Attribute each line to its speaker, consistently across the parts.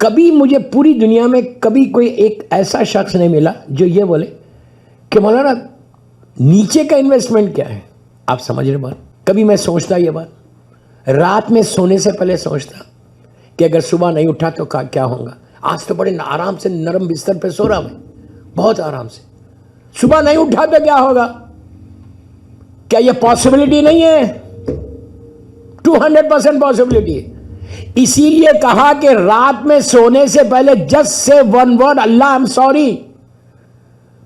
Speaker 1: کبھی مجھے پوری دنیا میں کبھی کوئی ایک ایسا شخص نہیں ملا جو یہ بولے کہ مولانا نیچے کا انویسٹمنٹ کیا ہے. آپ سمجھ رہے بات؟ کبھی میں سوچتا یہ بات، رات میں سونے سے پہلے سوچتا کہ اگر صبح نہیں اٹھا تو کیا ہوگا. آج تو بڑے آرام سے نرم بستر پہ سو رہا ہوں، بہت آرام سے. صبح نہیں اٹھا تو کیا ہوگا؟ کیا یہ پاسبلٹی نہیں ہے؟ 200% پاسبلٹی ہے. اسی لیے کہا کہ رات میں سونے سے پہلے just say one word, Allah I am sorry,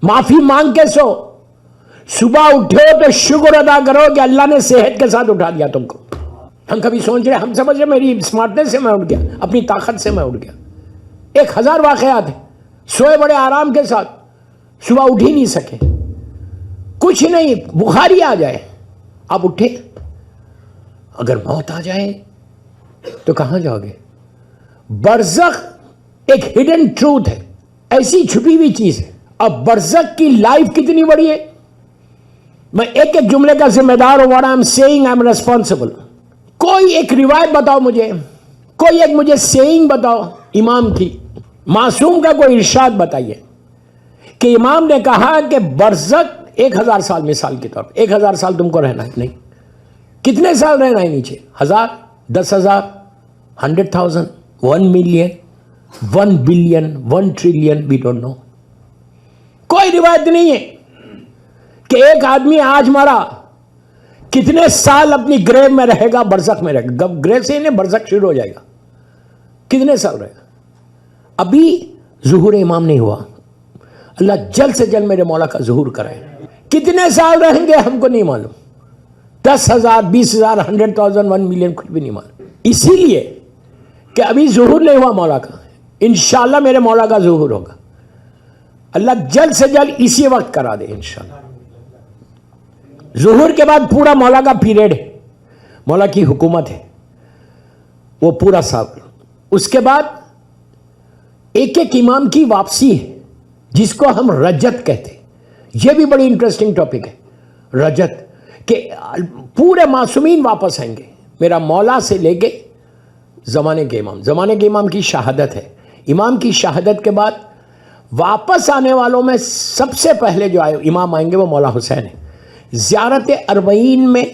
Speaker 1: معافی مانگ کے سو. صبح اٹھو تو شکر ادا کرو کہ اللہ نے صحت کے ساتھ اٹھا دیا تم کو. ہم کبھی سوچ رہے، ہم سمجھ رہے میری اسمارٹنس سے میں اٹھ گیا، اپنی طاقت سے میں اٹھ گیا. 1000 واقعات ہیں، سوئے بڑے آرام کے ساتھ، صبح اٹھ ہی نہیں سکے. کچھ نہیں، بخاری آ جائے آپ اٹھے. اگر موت آ جائے تو کہاں جاؤ گے؟ برزخ ایک ہڈن ٹروتھ ہے، ایسی چھپی ہوئی چیز ہے. اب برزخ کی لائف کتنی بڑی ہے. میں ایک ایک جملے کا ذمہ دار ہوں. what I'm saying I'm responsible. کوئی ایک روایت بتاؤ مجھے، کوئی ایک مجھے سیئنگ بتاؤ امام کی، معصوم کا کوئی ارشاد بتائیے کہ امام نے کہا کہ برزخ 1000 سال، مثال کے طور پہ 1000 سال تم کو رہنا ہے. نہیں، کتنے سال رہنا ہے نیچے؟ 1000، 10,000، 100,000، 1 million, 1 billion, 1 trillion, we don't know. کوئی روایت نہیں ہے کہ ایک آدمی آج مرا کتنے سال اپنی گریو میں رہے گا، برزخ میں رہے گا. گریو سے انہیں برزخ شروع ہو جائے گا. کتنے سال رہے گا؟ ابھی ظہور امام نہیں ہوا. اللہ جلد سے جلد میرے مولا کا ظہور کرائے. کتنے سال رہیں گے ہم کو نہیں معلوم. 10,000، 20,000، 100,000، 1 ملین، کچھ بھی نہیں معلوم. اسی لیے کہ ابھی ظہور نہیں ہوا مولا کا. انشاءاللہ میرے مولا کا ظہور ہوگا. اللہ جلد سے جلد اسی وقت کرا دے انشاءاللہ. ظہور کے بعد پورا مولا کا پیریڈ ہے، مولا کی حکومت ہے، وہ پورا سال. اس کے بعد ایک ایک امام کی واپسی ہے جس کو ہم رجت کہتے ہیں. یہ بھی بڑی انٹرسٹنگ ٹاپک ہے، رجت، کہ پورے معصومین واپس آئیں گے. میرا مولا سے لے کے زمانے کے امام کی شہادت ہے. امام کی شہادت کے بعد واپس آنے والوں میں سب سے پہلے جو امام آئیں گے وہ مولا حسین ہے. زیارت اربعین میں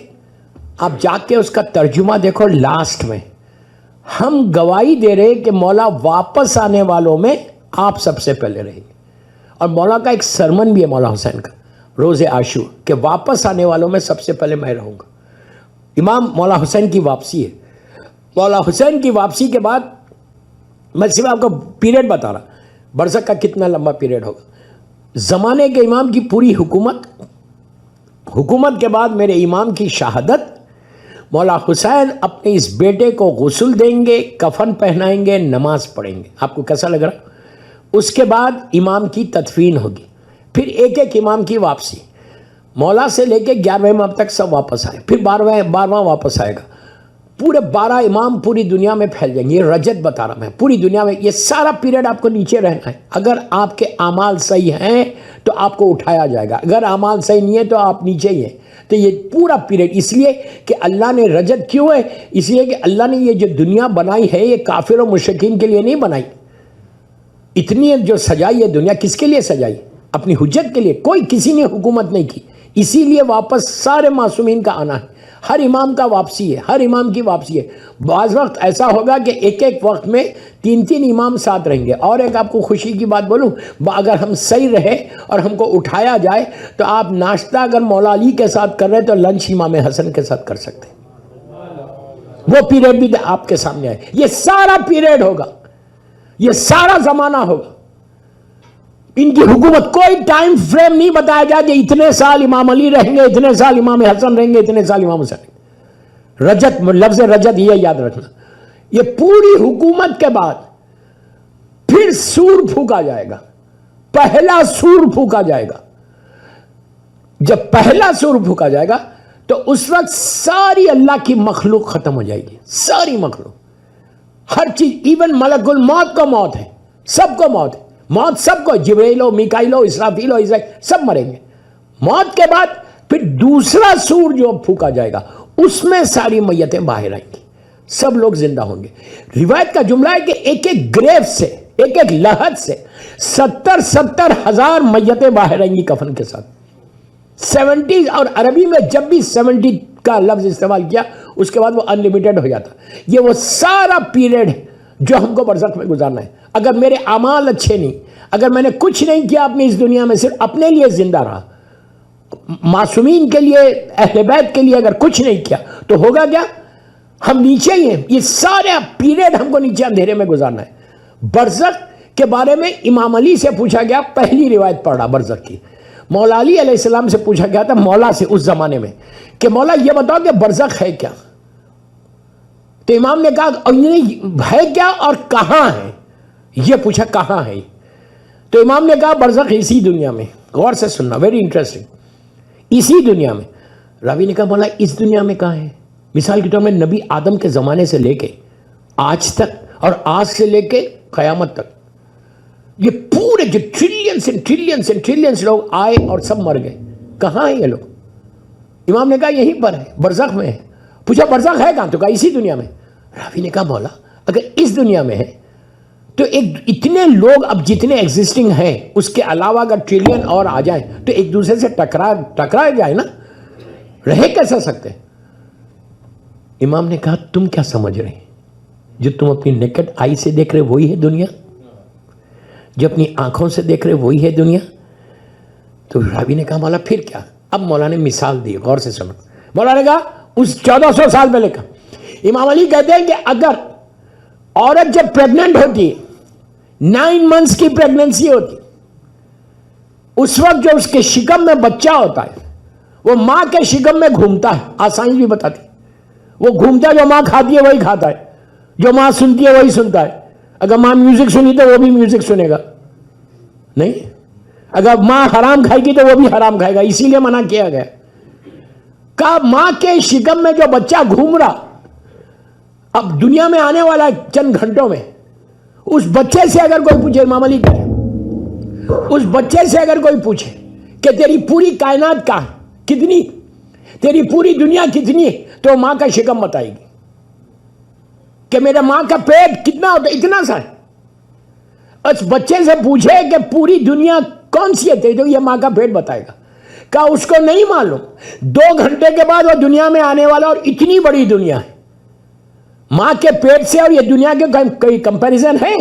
Speaker 1: آپ جا کے اس کا ترجمہ دیکھو، لاسٹ میں ہم گواہی دے رہے کہ مولا واپس آنے والوں میں آپ سب سے پہلے رہیں گے. اور مولا کا ایک سرمن بھی ہے مولا حسین کا، روز عاشور، کہ واپس آنے والوں میں سب سے پہلے میں رہوں گا. امام مولا حسین کی واپسی ہے. مولا حسین کی واپسی کے بعد میں صرف آپ کو پیریڈ بتا رہا، برزخ کا کتنا لمبا پیریڈ ہوگا. زمانے کے امام کی پوری حکومت کے بعد میرے امام کی شہادت. مولا حسین اپنے اس بیٹے کو غسل دیں گے، کفن پہنائیں گے، نماز پڑھیں گے. آپ کو کیسا لگ رہا؟ اس کے بعد امام کی تدفین ہوگی. پھر ایک ایک امام کی واپسی، مولا سے لے کے 11ویں امام تک سب واپس آئے. پھر 12واں واپس آئے گا. پورے 12 امام پوری دنیا میں پھیل جائیں گے. یہ رجت بتا رہا میں، پوری دنیا میں یہ سارا پیریڈ آپ کو نیچے رہنا ہے. اگر آپ کے اعمال صحیح ہیں تو آپ کو اٹھایا جائے گا، اگر اعمال صحیح نہیں ہے تو آپ نیچے ہی ہیں. تو یہ پورا پیریڈ، اس لیے کہ اللہ نے رجت کیوں ہے؟ اس لیے کہ اللہ نے یہ جو دنیا بنائی ہے یہ کافر و مشرکین کے لیے نہیں بنائی. اتنی جو سجائی ہے دنیا کس کے لیے سجائی؟ اپنی حجت کے لیے. کوئی کسی نے حکومت نہیں کی. اسی لیے واپس سارے معصومین کا آنا ہے. ہر امام کا واپسی ہے، ہر امام کی واپسی ہے. بعض وقت ایسا ہوگا کہ ایک ایک وقت میں 3 امام ساتھ رہیں گے. اور ایک آپ کو خوشی کی بات بولوں، اگر ہم صحیح رہے اور ہم کو اٹھایا جائے تو آپ ناشتہ اگر مولا علی کے ساتھ کر رہے تو لنچ امام حسن کے ساتھ کر سکتے ہیں. وہ پیریڈ بھی آپ کے سامنے آئے. یہ سارا پیریڈ ہوگا، یہ سارا زمانہ ہوگا. ان کی حکومت کوئی ٹائم فریم نہیں بتایا جائے کہ اتنے سال امام علی رہیں گے، اتنے سال امام حسن رہیں گے، اتنے سال امام حسین رہیں گے. رجت، لفظ رجت یہ یاد رکھنا. یہ پوری حکومت کے بعد پھر سور پھونکا جائے گا. پہلا سور پھونکا جائے گا. جب پہلا سور پھونکا جائے گا تو اس وقت ساری اللہ کی مخلوق ختم ہو جائے گی. ساری مخلوق، ہر چیز، ایون ملک الموت کو موت ہے، سب کو موت ہے. موت سب کو، جبرائیل ہو، میکائیل ہو، اسرافیل ہو، اسرائیل، سب مریں گے. موت کے بعد پھر دوسرا سور جو پھونکا جائے گا اس میں ساری میتیں باہر آئیں گی. سب لوگ زندہ ہوں گے. روایت کا جملہ ہے کہ ایک ایک گریو سے, ایک ایک لحد سے 70,000 میتیں باہر آئیں گی کفن کے ساتھ. 70, اور عربی میں جب بھی 70 کا لفظ استعمال کیا اس کے بعد وہ انلیمیٹڈ ہو جاتا. یہ وہ سارا پیریڈ ہے جو ہم کو برزخ میں گزارنا ہے. اگر میرے اعمال اچھے نہیں, اگر میں نے کچھ نہیں کیا اپنی اس دنیا میں, صرف اپنے لیے زندہ رہا, معصومین کے لیے, اہل بیت کے لیے اگر کچھ نہیں کیا, تو ہوگا کیا؟ ہم نیچے ہی ہیں. یہ سارا پیریڈ ہم کو نیچے اندھیرے میں گزارنا ہے. برزخ کے بارے میں امام علی سے پوچھا گیا, پہلی روایت پڑھا برزخ کی. مولا علی علیہ السلام سے پوچھا گیا تھا مولا سے اس زمانے میں کہ مولا یہ بتاؤ کہ برزخ ہے کیا؟ تو امام نے کہا ہے کیا اور کہاں ہے؟ یہ پوچھا کہاں ہے. تو امام نے کہا برزخ اسی دنیا میں. غور سے سننا, ویری انٹرسٹنگ, اسی دنیا میں. راوی نے کہا مولا اس دنیا میں کہاں ہے؟ مثال کے طور میں نبی آدم کے زمانے سے لے کے آج تک, اور آج سے لے کے قیامت تک, یہ پورے جو ٹریلینس اینڈ ٹریلینس اینڈ ٹریلینس لوگ آئے اور سب مر گئے, کہاں ہیں یہ لوگ؟ امام نے کہا یہیں پر ہے, برزخ میں ہے. پوچھا برزخ ہے کہاں؟ تو کہا اسی دنیا میں. راوی نے کہا مولا اگر اس دنیا میں ہے تو اتنے لوگ اب جتنے ایگزسٹنگ ہیں اس کے علاوہ اگر ٹریلین اور آ جائیں تو ایک دوسرے سے ٹکرائے جائے نا, رہے کیسا سکتے؟ امام نے کہا تم کیا سمجھ رہے ہیں؟ جو تم اپنی نیکڈ آئی سے دیکھ رہے وہی ہے دنیا, جو اپنی آنکھوں سے دیکھ رہے وہی ہے دنیا. تو راوی نے کہا مولا پھر کیا؟ اب مولا نے مثال دی, غور سے سنو. مولا نے کہا اس 1400 سال پہلے کا. امام علی کہتے ہیں کہ اگر عورت جب پریگننٹ ہوتی ہے, 9 months کی پریگننسی ہوتی, اس وقت جو اس کے شکم میں بچہ ہوتا ہے وہ ماں کے شکم میں گھومتا ہے. آسائنس بھی بتاتی, وہ گھومتا ہے, جو ماں کھاتی ہے وہی کھاتا ہے, جو ماں سنتی ہے وہی سنتا ہے. اگر ماں میوزک سنی تو وہ بھی میوزک سنے گا نہیں, اگر ماں حرام کھائے گی تو وہ بھی حرام کھائے گا. اسی لیے منع کیا گیا. کہا ماں کے شکم میں جو بچہ گھوم رہا اب دنیا میں آنے والا چند گھنٹوں میں, اس بچے سے اگر کوئی پوچھے, امام علی کہتے ہیں اس بچے سے اگر کوئی پوچھے کہ تیری پوری کائنات کہاں کتنی, تیری پوری دنیا کتنی ہے, تو ماں کا شکم بتائے گی کہ میرا ماں کا پیٹ کتنا ہوتا ہے, اتنا سا ہے. اس بچے سے پوچھے کہ پوری دنیا کون سی ہے, تو یہ ماں کا پیٹ بتائے گا. کہا اس کو نہیں معلوم, 2 گھنٹے کے بعد وہ دنیا میں آنے والا, اور اتنی بڑی دنیا ہے. ماں کے پیٹ سے اور یہ دنیا کے کوئی کمپیریزن ہے؟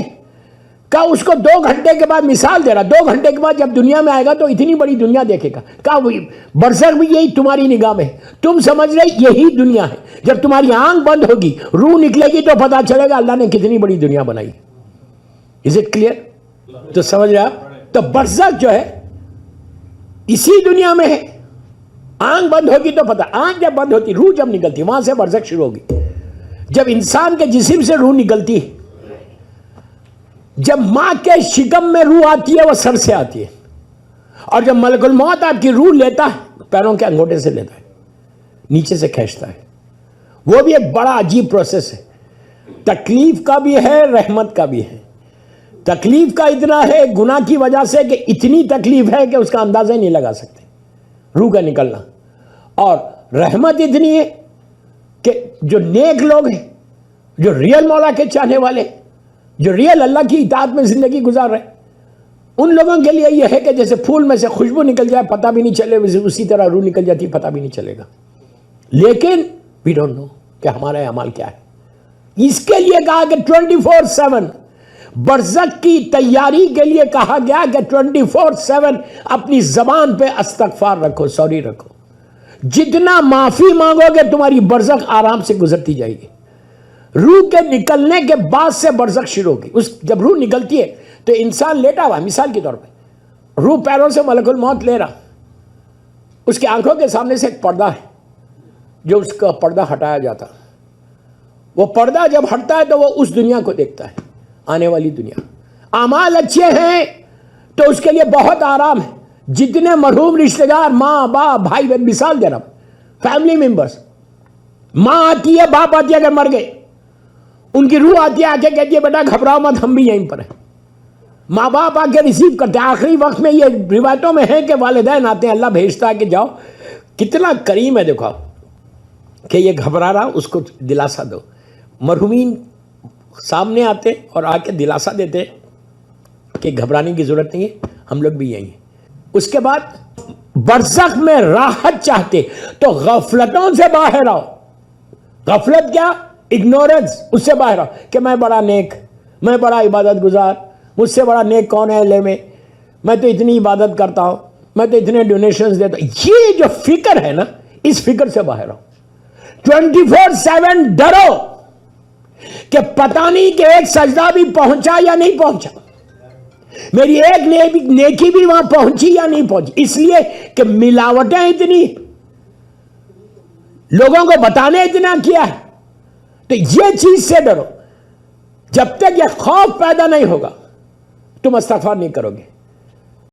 Speaker 1: کہا اس کو 2 گھنٹے کے بعد مثال دے رہا, 2 گھنٹے کے بعد جب دنیا میں آئے گا تو اتنی بڑی دنیا دیکھے گا. کہا برزخ بھی یہی تمہاری نگاہ میں, تم سمجھ رہے یہی دنیا ہے. جب تمہاری آنکھ بند ہوگی, روح نکلے گی, تو پتا چلے گا اللہ نے کتنی بڑی دنیا بنائی. Is it clear? تو سمجھ رہے آپ؟ تو برزخ جو ہے اسی دنیا میں ہے. آنکھ بند ہوگی تو پتا, آنکھ جب بند ہوتی, روح جب نکلتی, وہاں سے برزخ شروع ہوگی. جب انسان کے جسم سے روح نکلتی ہے, جب ماں کے شکم میں روح آتی ہے وہ سر سے آتی ہے, اور جب ملک الموت آپ کی روح لیتا ہے پیروں کے انگوٹے سے لیتا ہے, نیچے سے کھینچتا ہے. وہ بھی ایک بڑا عجیب پروسیس ہے, تکلیف کا بھی ہے, رحمت کا بھی ہے. تکلیف کا اتنا ہے گناہ کی وجہ سے کہ اتنی تکلیف ہے کہ اس کا اندازہ ہی نہیں لگا سکتے روح کا نکلنا, اور رحمت اتنی ہے کہ جو نیک لوگ ہیں, جو ریئل مولا کے چاہنے والے, جو ریئل اللہ کی اطاعت میں زندگی گزار رہے, ان لوگوں کے لیے یہ ہے کہ جیسے پھول میں سے خوشبو نکل جائے پتہ بھی نہیں چلے, اسی طرح روح نکل جاتی پتہ بھی نہیں چلے گا. لیکن وی ڈونٹ نو کہ ہمارا اعمال کیا ہے. اس کے لیے کہا کہ 24/7 برزخ کی تیاری کے لیے کہا گیا کہ 24/7 اپنی زبان پہ استغفار رکھو, سوری رکھو. جتنا معافی مانگو گے تمہاری برزخ آرام سے گزرتی جائے گی. روح کے نکلنے کے بعد سے برزخ شروع ہوگی. جب روح نکلتی ہے تو انسان لیٹا ہوا, مثال کے طور پہ روح پیروں سے ملک الموت لے رہا, اس کی آنکھوں کے سامنے سے ایک پردہ ہے جو اس کا پردہ ہٹایا جاتا. وہ پردہ جب ہٹتا ہے تو وہ اس دنیا کو دیکھتا ہے, آنے والی دنیا. اعمال اچھے ہیں تو اس کے لیے بہت آرام ہے. جتنے مرحوم رشتہ دار, ماں باپ بھائی بہن, مثال دے رہا ہوں, فیملی ممبرس, ماں آتی ہے باپ آتی ہے, اگر مر گئے ان کی روح آتی ہے, آ کے کہتی ہے بیٹا گھبراؤ مت, ہم بھی یہیں پر ہیں. ماں باپ آ کے ریسیو کرتے ہیں. آخری وقت میں یہ روایتوں میں ہے کہ والدین آتے ہیں, اللہ بھیجتا ہے کہ جاؤ. کتنا کریم ہے دیکھو کہ یہ گھبرا رہا, اس کو دلاسا دو. مرحومین سامنے آتے اور آ کے دلاسا دیتے کہ گھبرانے کی ضرورت نہیں ہے، ہم لوگ بھی یہیں ہیں۔ اس کے بعد برزخ میں راحت چاہتے تو غفلتوں سے باہر آؤ۔ غفلت کیا؟ اگنورنس، اس سے باہر آؤ کہ میں بڑا نیک، میں بڑا عبادت گزار، مجھ سے بڑا نیک کون ہے لے میں تو اتنی عبادت کرتا ہوں، میں تو اتنے ڈونیشنز دیتا ہوں۔ یہ جو فکر ہے نا، اس فکر سے باہر آؤ۔ 24/7 ڈرو کہ پتہ نہیں کہ ایک سجدہ بھی پہنچا یا نہیں پہنچا، میری ایک نیکی بھی وہاں پہنچی یا نہیں پہنچی، اس لیے کہ ملاوٹیں اتنی، لوگوں کو بتانے اتنا کیا ہے۔ تو یہ چیز سے ڈرو۔ جب تک یہ خوف پیدا نہیں ہوگا تم استغفار نہیں کرو گے۔